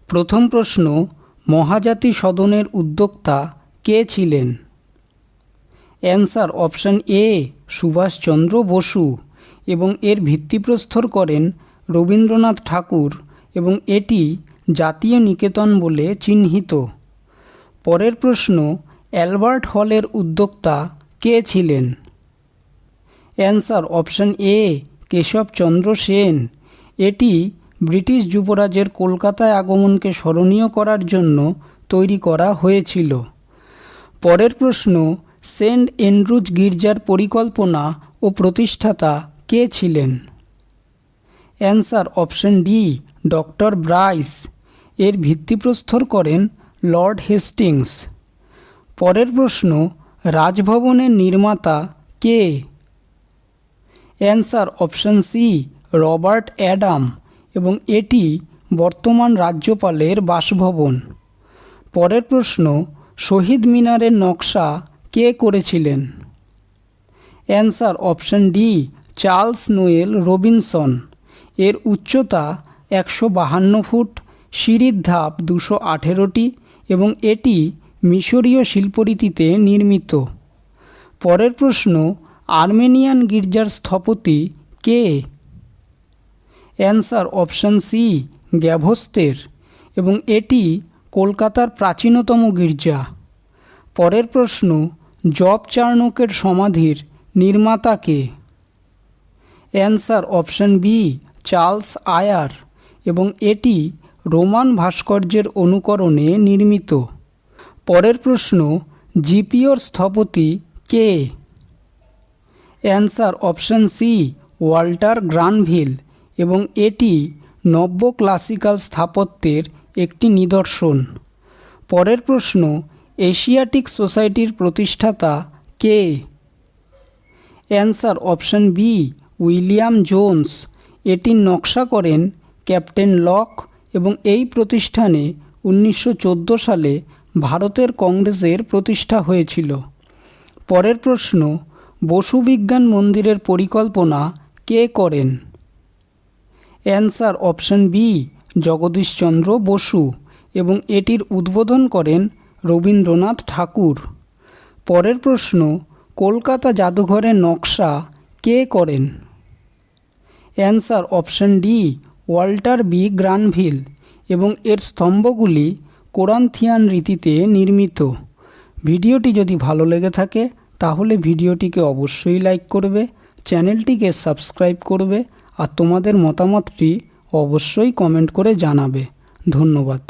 প্রথম প্রশ্ন, মহাজাতি সদনের উদ্যোক্তা কে ছিলেন? Answer option A Subhash Chandra Bose এবং এর ভিত্তিপ্রস্তর করেন রবীন্দ্রনাথ ঠাকুর এবং এটি জাতীয় নিকেতন বলে চিহ্নিত। পরের প্রশ্ন, অ্যালবার্ট হলের উদ্যোক্তা কে ছিলেন? Answer option A Keshab Chandra Sen. এটি ব্রিটিশ যুবরাজের কলকাতায় আগমনকে স্মরণীয় করার জন্য তৈরি করা হয়েছিল। পরের প্রশ্ন, সেন্ট অ্যান্ড্রুজ গির্জার পরিকল্পনা ও প্রতিষ্ঠাতা কে ছিলেন? Answer option D doctor Bryce. এর ভিত্তিপ্রস্তর করেন লর্ড হেস্টিংস। পরের প্রশ্ন, রাজভবনের নির্মাতা কে? Answer option C Robert Adam এবং এটি বর্তমান রাজ্যপালের বাসভবন। পরের প্রশ্ন, শহীদ মিনারের নকশা কে করেছিলেন? Answer option D Charles Noel Robinson. এর উচ্চতা 152 ফুট, সিঁড়ির ধাপ 218টি এবং এটি মিশরীয় শিল্পরীতিতে নির্মিত। পরের প্রশ্ন, আর্মেনিয়ান গির্জার স্থপতি কে? অ্যান্সার অপশান সি গ্যাভস্তের এবং এটি কলকাতার প্রাচীনতম গির্জা। পরের প্রশ্ন, জব চার্নকের সমাধির নির্মাতা কে? অ্যান্সার অপশান বি চার্লস আয়ার এবং এটি রোমান ভাস্কর্যের অনুকরণে নির্মিত। পরের প্রশ্ন, জিপিওর স্থপতি কে? অ্যান্সার অপশান সি ওয়াল্টার গ্রানভিল এবং এটি নব্য ক্লাসিক্যাল স্থাপত্যের একটি নিদর্শন। পরের প্রশ্ন, এশিয়াটিক সোসাইটির প্রতিষ্ঠাতা কে? Answer option B William Jones. এটির নকশা করেন ক্যাপ্টেন লক এবং এই প্রতিষ্ঠানে 1914 সালে ভারতের কংগ্রেসের প্রতিষ্ঠা হয়েছিল। পরের প্রশ্ন, বসু বিজ্ঞান মন্দিরের পরিকল্পনা কে করেন? Answer option B Jagadish Chandra Bose এবং এটির উদ্বোধন করেন রবীন্দ্রনাথ ঠাকুর। পরের প্রশ্ন, কলকাতা জাদুঘরের নকশা কে করেন? Answer option D Walter B Granville এবং এর স্তম্ভগুলি কোরান্থিয়ান রীতিতে নির্মিত। ভিডিওটি যদি ভালো লেগে থাকে তাহলে ভিডিওটিকে অবশ্যই লাইক করবে, চ্যানেলটিকে সাবস্ক্রাইব করবে আর তোমাদের মতামতটি অবশ্যই কমেন্ট করে জানাবে। ধন্যবাদ।